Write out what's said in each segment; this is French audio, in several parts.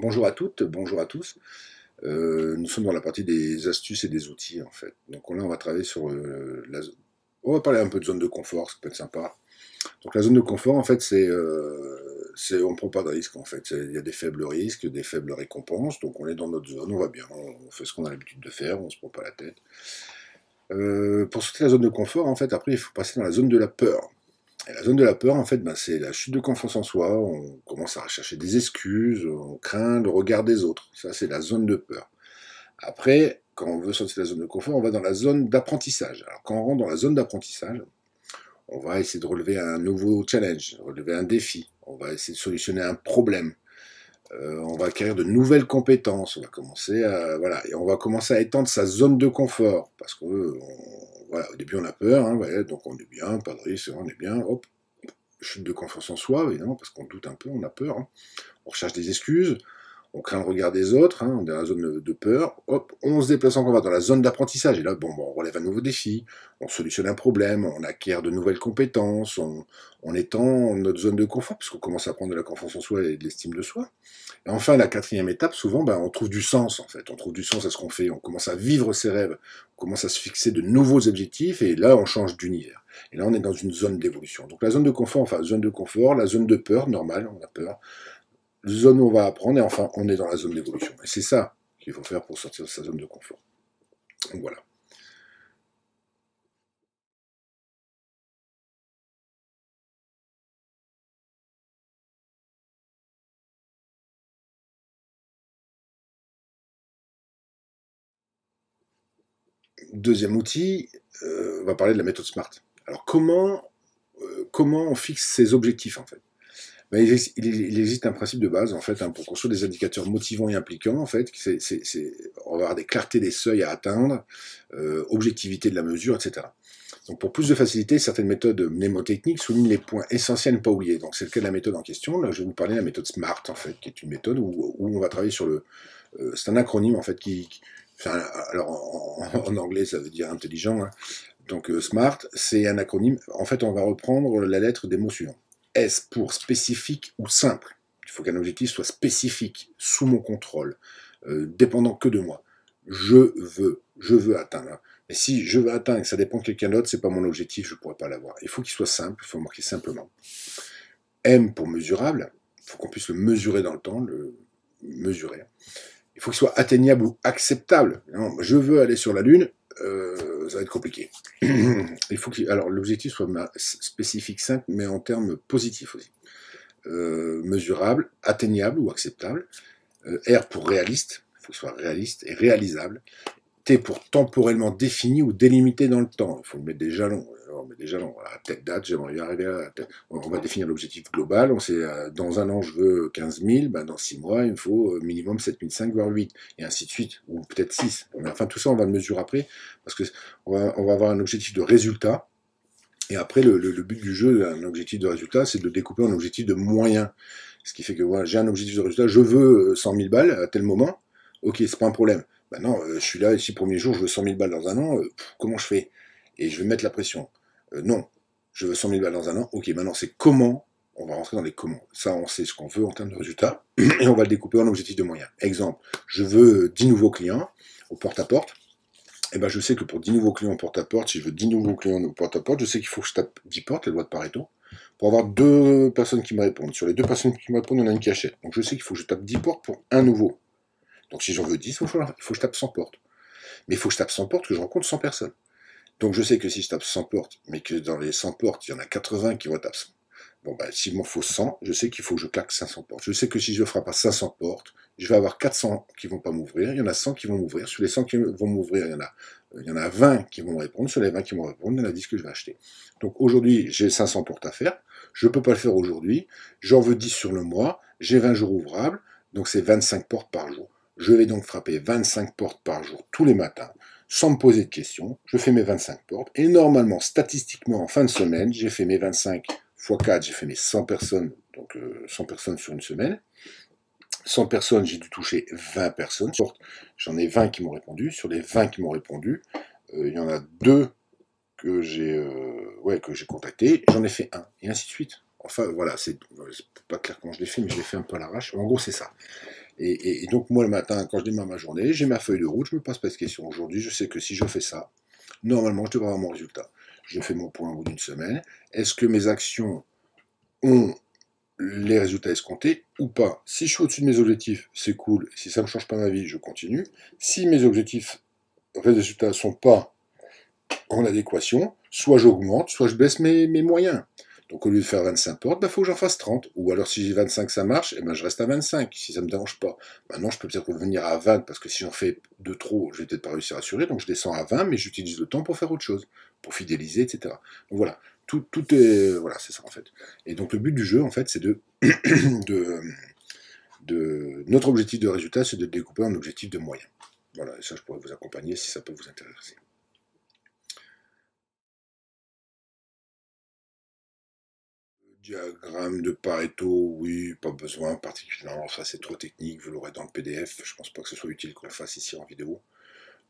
Bonjour à toutes, bonjour à tous. Nous sommes dans la partie des astuces et des outils en fait. Donc là, on va travailler sur on va parler un peu de zone de confort, ça peut être sympa. Donc la zone de confort, en fait, on ne prend pas de risque en fait. Il y a des faibles risques, des faibles récompenses. Donc on est dans notre zone, on va bien, on fait ce qu'on a l'habitude de faire, on se prend pas la tête. Pour sortir de la zone de confort, en fait, après, il faut passer dans la zone de la peur. Et la zone de la peur, en fait, ben, c'est la chute de confiance en soi, on commence à rechercher des excuses, on craint le regard des autres. Ça, c'est la zone de peur. Après, quand on veut sortir de la zone de confort, on va dans la zone d'apprentissage. Alors, quand on rentre dans la zone d'apprentissage, on va essayer de relever un nouveau challenge, relever un défi, on va essayer de solutionner un problème, on va acquérir de nouvelles compétences, on va commencer à, voilà, et on va commencer à étendre sa zone de confort, parce que voilà, au début on a peur, hein, ouais, donc on est bien, pas de risque, on est bien, hop, chute de confiance en soi, évidemment, parce qu'on doute un peu, on a peur, hein. On recherche des excuses, on craint le regard des autres, hein, on est dans la zone de peur, hop, on se déplace encore, on va dans la zone d'apprentissage, et là, bon, on relève un nouveau défi, on solutionne un problème, on acquiert de nouvelles compétences, on étend notre zone de confort, puisqu'on commence à prendre de la confiance en soi et de l'estime de soi. Et enfin, la quatrième étape, souvent, ben, on trouve du sens, en fait, on trouve du sens à ce qu'on fait, on commence à vivre ses rêves, on commence à se fixer de nouveaux objectifs, et là, on change d'univers. Et là, on est dans une zone d'évolution. Donc la zone de confort, enfin, zone de confort, la zone de peur, normal, on a peur, zone où on va apprendre, et enfin, on est dans la zone d'évolution. Et c'est ça qu'il faut faire pour sortir de sa zone de confort. Donc voilà. Deuxième outil, on va parler de la méthode SMART. Alors comment on fixe ses objectifs en fait? Ben, il existe un principe de base en fait, hein, pour construire des indicateurs motivants et impliquants en fait. On va avoir des clartés des seuils à atteindre, objectivité de la mesure, etc. Donc pour plus de facilité, certaines méthodes mnémotechniques soulignent les points essentiels à ne pas oublier. Donc c'est le cas de la méthode en question. Là, je vais vous parler de la méthode SMART en fait, qui est une méthode où on va travailler sur le. C'est un acronyme en fait enfin, alors en anglais ça veut dire intelligent, hein. Donc SMART, c'est un acronyme. En fait, on va reprendre la lettre des mots suivants. S pour spécifique ou simple. Il faut qu'un objectif soit spécifique, sous mon contrôle, dépendant que de moi. Je veux atteindre. Mais si je veux atteindre et que ça dépend de quelqu'un d'autre, c'est pas mon objectif, je ne pourrais pas l'avoir. Il faut qu'il soit simple, il faut marquer simplement. M pour mesurable, il faut qu'on puisse le mesurer dans le temps, le mesurer. Il faut qu'il soit atteignable ou acceptable. Non, je veux aller sur la Lune, ça va être compliqué. Il faut que alors l'objectif soit spécifique, simple, mais en termes positifs aussi. Mesurable, atteignable ou acceptable. R pour réaliste, il faut que ce soit réaliste et réalisable. T pour temporellement défini ou délimité dans le temps. Il faut mettre des jalons. On met des jalons. À telle date, j'aimerais bien arriver à telle. On va définir l'objectif global. On sait, dans un an, je veux 15 000. Ben, dans 6 mois, il me faut minimum 7 500, voire 8. Et ainsi de suite. Ou peut-être 6. Mais enfin, tout ça, on va le mesurer après. Parce qu'on va avoir un objectif de résultat. Et après, le but du jeu, un objectif de résultat, c'est de le découper en objectif de moyen. Ce qui fait que voilà, j'ai un objectif de résultat. Je veux 100 000 balles à tel moment. Ok, c'est pas un problème. Ben non, je suis là, ici, premier jour, je veux 100 000 balles dans un an, comment je fais? Et je vais mettre la pression. Non, je veux 100 000 balles dans un an, ok, maintenant c'est comment, on va rentrer dans les comment. Ça, on sait ce qu'on veut en termes de résultats, et on va le découper en objectif de moyens. Exemple, je veux 10 nouveaux clients au porte-à-porte, et ben je sais que pour 10 nouveaux clients au porte-à-porte, si je veux 10 nouveaux clients au porte-à-porte, je sais qu'il faut que je tape 10 portes, la loi de Pareto, pour avoir 2 personnes qui me répondent. Sur les 2 personnes qui me répondent, il y en a une qui achète. Donc je sais qu'il faut que je tape 10 portes pour un nouveau. Donc si j'en veux 10, il faut que je tape 100 portes. Mais il faut que je tape 100 portes, que je rencontre 100 personnes. Donc je sais que si je tape 100 portes, mais que dans les 100 portes, il y en a 80 qui vont taper 100. Bon, ben, s'il m'en faut 100, je sais qu'il faut que je claque 500 portes. Je sais que si je ne frappe pas 500 portes, je vais avoir 400 qui ne vont pas m'ouvrir. Il y en a 100 qui vont m'ouvrir. Sur les 100 qui vont m'ouvrir, il y en a 20 qui vont me répondre. Sur les 20 qui vont me répondre, il y en a 10 que je vais acheter. Donc aujourd'hui, j'ai 500 portes à faire. Je ne peux pas le faire aujourd'hui. J'en veux 10 sur le mois. J'ai 20 jours ouvrables. Donc c'est 25 portes par jour. Je vais donc frapper 25 portes par jour tous les matins, sans me poser de questions. Je fais mes 25 portes. Et normalement, statistiquement, en fin de semaine, j'ai fait mes 25 x 4, j'ai fait mes 100 personnes, donc 100 personnes sur une semaine. 100 personnes, j'ai dû toucher 20 personnes. J'en ai 20 qui m'ont répondu. Sur les 20 qui m'ont répondu, il y en a 2 que j'ai contactés. J'en ai fait un, et ainsi de suite. Enfin, voilà, c'est pas clair quand je l'ai fait, mais je l'ai fait un peu à l'arrache. En gros, c'est ça. Et donc, moi, le matin, quand je démarre ma journée, j'ai ma feuille de route, je me pose pas de questions. Aujourd'hui, je sais que si je fais ça, normalement, je devrais avoir mon résultat. Je fais mon point au bout d'une semaine. Est-ce que mes actions ont les résultats escomptés ou pas? Si je suis au-dessus de mes objectifs, c'est cool. Si ça ne me change pas ma vie, je continue. Si mes objectifs, résultats ne sont pas en adéquation, soit j'augmente, soit je baisse mes moyens. Donc au lieu de faire 25 portes, il faut que j'en fasse 30. Ou alors si j'ai 25, ça marche, et ben je reste à 25, si ça ne me dérange pas. Maintenant, je peux peut-être revenir à 20, parce que si j'en fais de trop, je vais peut-être pas réussir à assurer, donc je descends à 20, mais j'utilise le temps pour faire autre chose, pour fidéliser, etc. Donc voilà, tout est... Voilà, c'est ça en fait. Et donc le but du jeu, en fait, c'est notre objectif de résultat, c'est de découper en objectif de moyens. Voilà, et ça, je pourrais vous accompagner si ça peut vous intéresser. Diagramme de Pareto, oui, pas besoin particulièrement, ça c'est trop technique, vous l'aurez dans le PDF, je pense pas que ce soit utile qu'on le fasse ici en vidéo.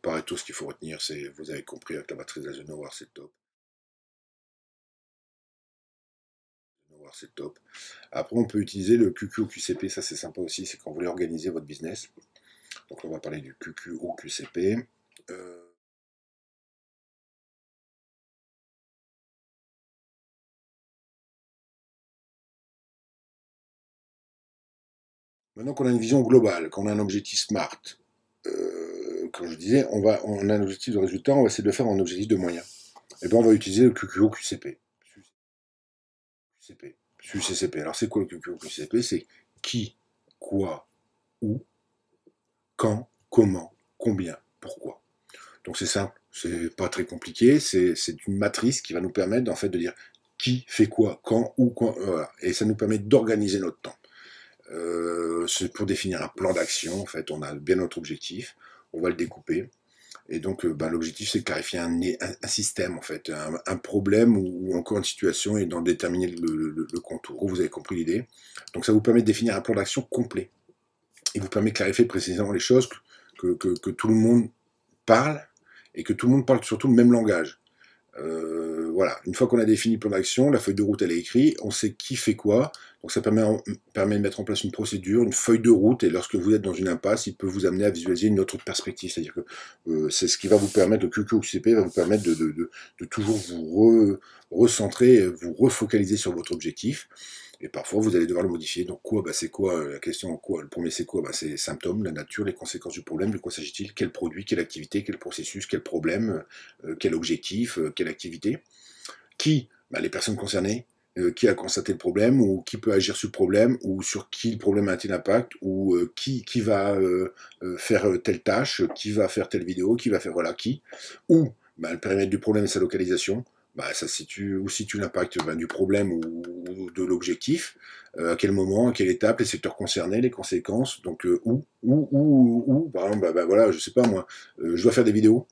Pareto, ce qu'il faut retenir, c'est, vous avez compris, avec la matrice d'Eisenhower, c'est top. C'est top. Après, on peut utiliser le QQ ou QCP, ça c'est sympa aussi, c'est quand vous voulez organiser votre business. Donc on va parler du QQ ou QCP. Euh, Maintenant qu'on a une vision globale, qu'on a un objectif SMART, comme je disais, on a un objectif de résultat, on va essayer de le faire en objectif de moyens. Et bien on va utiliser le QQ ou QCP. QCP. QCCP. Alors c'est quoi le QQ ou QCP? C'est qui, quoi, où, quand, comment, combien, pourquoi. Donc c'est simple, c'est pas très compliqué, c'est une matrice qui va nous permettre en fait de dire qui fait quoi, quand, où, quoi, voilà. Et ça nous permet d'organiser notre temps. C'est pour définir un plan d'action, en fait, on a bien notre objectif, on va le découper. Et donc, l'objectif, c'est de clarifier un système, en fait, un problème ou encore une situation et d'en déterminer le contour. Vous avez compris l'idée. Donc, ça vous permet de définir un plan d'action complet. Il vous permet de clarifier précisément les choses, que tout le monde parle et que tout le monde parle surtout le même langage. Voilà, une fois qu'on a défini le plan d'action, la feuille de route elle est écrite, on sait qui fait quoi, donc ça permet de mettre en place une procédure, une feuille de route, et lorsque vous êtes dans une impasse, il peut vous amener à visualiser une autre perspective, c'est-à-dire que c'est ce qui va vous permettre, le QQCP va vous permettre de toujours vous recentrer, vous refocaliser sur votre objectif. Et parfois, vous allez devoir le modifier. Donc, quoi, c'est quoi la question? Quoi? Le premier, c'est quoi? C'est les symptômes, la nature, les conséquences du problème. De quoi s'agit-il? Quel produit, quelle activité, quel processus, quel problème, quel objectif, quelle activité? Qui? Les personnes concernées. Qui a constaté le problème, ou qui peut agir sur le problème, ou sur qui le problème a un impact, ou qui va faire telle tâche, qui va faire telle vidéo, qui va faire, voilà, qui. Ou le périmètre du problème et sa localisation. Ça situe, où situe l'impact du problème ou de l'objectif, à quel moment, à quelle étape, les secteurs concernés, les conséquences, donc où, par exemple, voilà, je sais pas moi, je dois faire des vidéos,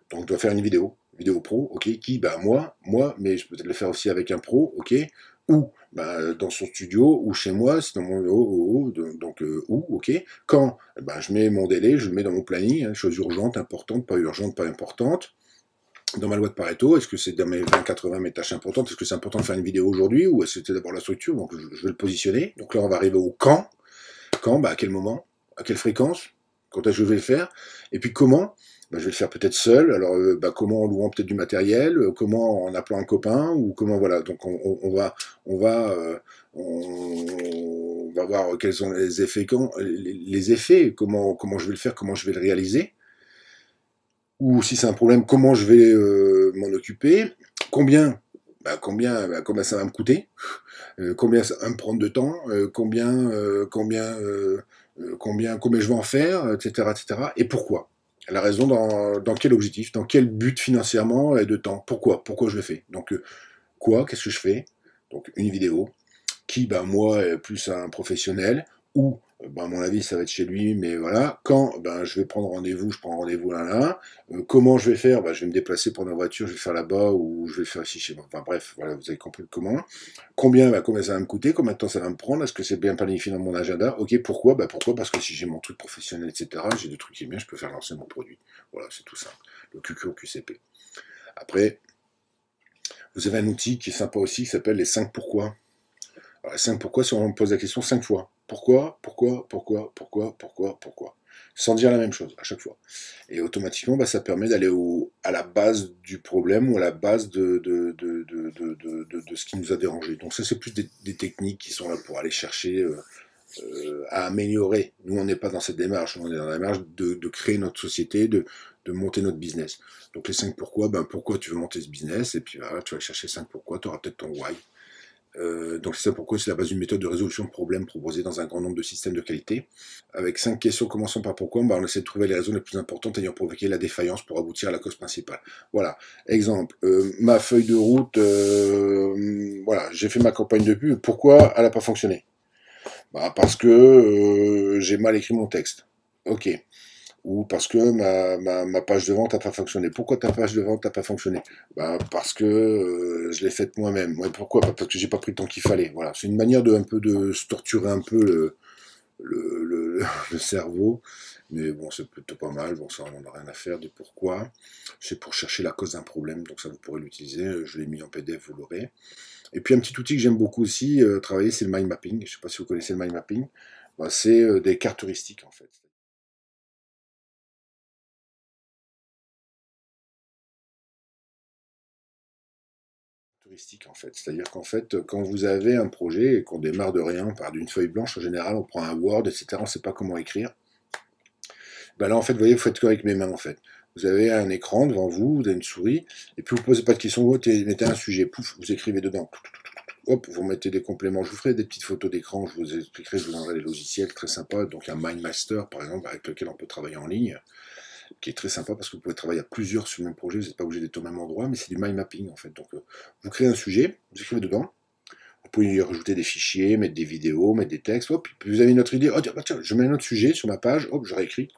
donc je dois faire une vidéo pro, ok, qui, moi, mais je peux peut-être le faire aussi avec un pro, ok, ou dans son studio, ou chez moi, c'est dans mon donc où, ok, quand, je mets mon délai, je le mets dans mon planning, hein, choses urgentes, importantes, pas urgentes, pas importantes. Dans ma loi de Pareto, est-ce que c'est dans mes 20-80 mes tâches importantes, est-ce que c'est important de faire une vidéo aujourd'hui, ou est-ce que c'était d'abord la structure, donc je vais le positionner. Donc là, on va arriver au quand, à quel moment, à quelle fréquence, quand est-ce que je vais le faire, et puis comment, je vais le faire peut-être seul, alors comment en louant peut-être du matériel, comment en appelant un copain, ou comment, voilà, donc on va voir quels sont les effets, comment je vais le faire, comment je vais le réaliser, ou si c'est un problème, comment je vais m'en occuper, combien ça va me coûter, combien ça va me prendre de temps, combien je vais en faire, etc., etc., et pourquoi. La raison dans quel objectif, dans quel but financièrement et de temps, pourquoi je le fais. Donc qu'est-ce que je fais, donc une vidéo, qui, moi, est plus un professionnel, ou, à mon avis, ça va être chez lui, mais voilà, quand, je vais prendre rendez-vous, je prends rendez-vous là, comment je vais faire, je vais me déplacer, prendre la voiture, je vais faire là-bas, ou je vais le faire ici chez moi, enfin bref, voilà, vous avez compris le comment. Combien ça va me coûter, combien de temps ça va me prendre, est-ce que c'est bien planifié dans mon agenda, ok, pourquoi, parce que si j'ai mon truc professionnel, etc., j'ai des trucs qui sont bien, je peux faire lancer mon produit, voilà, c'est tout simple, le QQ au QCP. Après, vous avez un outil qui est sympa aussi, qui s'appelle les 5 pourquoi. Alors, les 5 pourquoi, si on me pose la question 5 fois. pourquoi, sans dire la même chose à chaque fois. Et automatiquement, bah, ça permet d'aller à la base du problème ou à la base de ce qui nous a dérangé. Donc ça, c'est plus des techniques qui sont là pour aller chercher à améliorer. Nous, on n'est pas dans cette démarche, on est dans la démarche de créer notre société, de monter notre business. Donc les 5 pourquoi, ben pourquoi tu veux monter ce business, et puis voilà, tu vas chercher 5 pourquoi, tu auras peut-être ton why. Donc c'est ça pourquoi c'est la base d'une méthode de résolution de problèmes proposée dans un grand nombre de systèmes de qualité. Avec 5 questions commençant par pourquoi, ben on essaie de trouver les raisons les plus importantes ayant provoqué la défaillance pour aboutir à la cause principale. Voilà, exemple, ma feuille de route, voilà, j'ai fait ma campagne de pub, pourquoi elle n'a pas fonctionné? Bah, parce que j'ai mal écrit mon texte. Ok. Ou parce que ma page de vente n'a pas fonctionné. Pourquoi ta page de vente n'a pas fonctionné? Bah, parce que je l'ai faite moi-même. Ouais, pourquoi? Bah, parce que j'ai pas pris le temps qu'il fallait. Voilà. C'est une manière de un peu de se torturer un peu le cerveau. Mais bon, c'est plutôt pas mal. Bon, ça, on n'en a rien à faire du pourquoi. C'est pour chercher la cause d'un problème. Donc ça, vous pourrez l'utiliser. Je l'ai mis en PDF, vous l'aurez. Et puis un petit outil que j'aime beaucoup aussi travailler, c'est le mind mapping. Je ne sais pas si vous connaissez le mind mapping. Bah, c'est des cartes heuristiques en fait. Touristique en fait. C'est-à-dire qu'en fait, quand vous avez un projet et qu'on démarre de rien, par d'une feuille blanche en général, on prend un Word, etc. On ne sait pas comment écrire. Ben là en fait, vous voyez, vous faites que avec mes mains en fait. Vous avez un écran devant vous, vous avez une souris, et puis vous ne posez pas de questions, vous mettez un sujet, pouf, vous écrivez dedans. Hop, vous mettez des compléments. Je vous ferai des petites photos d'écran, je vous expliquerai, je vous enverrai les logiciels très sympas. Donc un MindMaster par exemple, avec lequel on peut travailler en ligne, qui est très sympa parce que vous pouvez travailler à plusieurs sur le même projet, vous n'êtes pas obligé d'être au même endroit, mais c'est du mind mapping en fait. Donc vous créez un sujet, vous écrivez dedans, vous pouvez y rajouter des fichiers, mettre des vidéos, mettre des textes, hop, puis vous avez une autre idée, oh tiens, je mets un autre sujet sur ma page, hop, je réécris.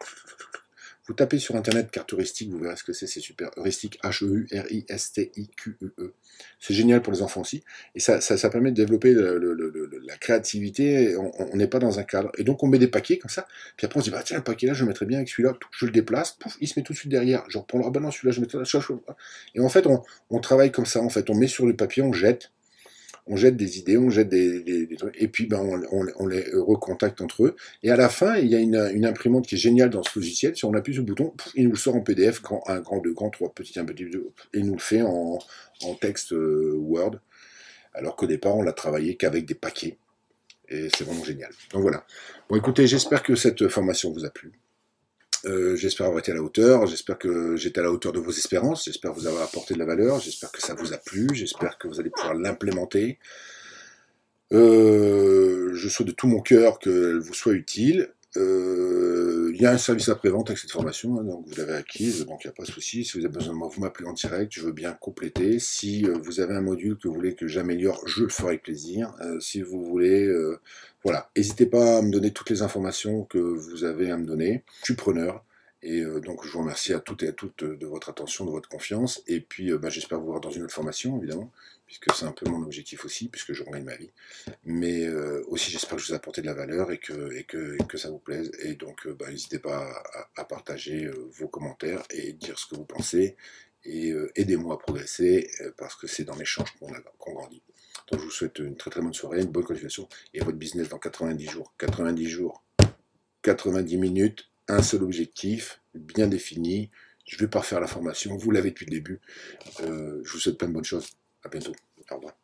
Vous tapez sur internet carte heuristique, vous verrez ce que c'est super. Heuristique, H-E-U-R-I-S-T-I-Q-E-E. C'est génial pour les enfants aussi. Et ça permet de développer la créativité. On n'est pas dans un cadre. Et donc on met des paquets comme ça. Puis après on se dit, bah, tiens, le paquet là, je le mettrais bien avec celui-là. Je le déplace, pouf, il se met tout de suite derrière. Je reprends le rabat, non, celui-là, je mets ça. Et en fait, on travaille comme ça. En fait, on met sur le papier, on jette des idées, on jette des trucs, et puis ben, on les recontacte entre eux. Et à la fin, il y a une imprimante qui est géniale dans ce logiciel. Si on appuie sur le bouton, il nous le sort en PDF, grand 1, grand 2, grand 3, petit 1, petit 2, et il nous le fait en texte Word, alors qu'au départ, on l'a travaillé qu'avec des paquets. Et c'est vraiment génial. Donc voilà. Bon, écoutez, j'espère que cette formation vous a plu. J'espère avoir été à la hauteur, j'espère que j'étais à la hauteur de vos espérances, j'espère vous avoir apporté de la valeur, j'espère que ça vous a plu, j'espère que vous allez pouvoir l'implémenter. Je souhaite de tout mon cœur qu'elle vous soit utile. Il y a un service après-vente avec cette formation, hein, donc vous l'avez acquise, donc il n'y a pas de souci. Si vous avez besoin de moi, vous m'appelez en direct, je veux bien compléter. Si vous avez un module que vous voulez que j'améliore, je le ferai avec plaisir. Si vous voulez, voilà, n'hésitez pas à me donner toutes les informations que vous avez à me donner. Je suis preneur. Et donc je vous remercie à toutes et à toutes de votre attention, de votre confiance. Et puis bah, j'espère vous voir dans une autre formation, évidemment, puisque c'est un peu mon objectif aussi, puisque je gagne ma vie. Mais aussi j'espère que je vous ai apporté de la valeur et que ça vous plaise. Et donc bah, n'hésitez pas à partager vos commentaires et dire ce que vous pensez. Et aidez-moi à progresser, parce que c'est dans l'échange qu'on grandit. Donc je vous souhaite une très très bonne soirée, une bonne continuation, et votre business dans 90 jours. 90 jours, 90 minutes, un seul objectif, bien défini. Je ne vais pas refaire la formation, vous l'avez depuis le début. Je vous souhaite plein de bonnes choses. À bientôt. Au revoir.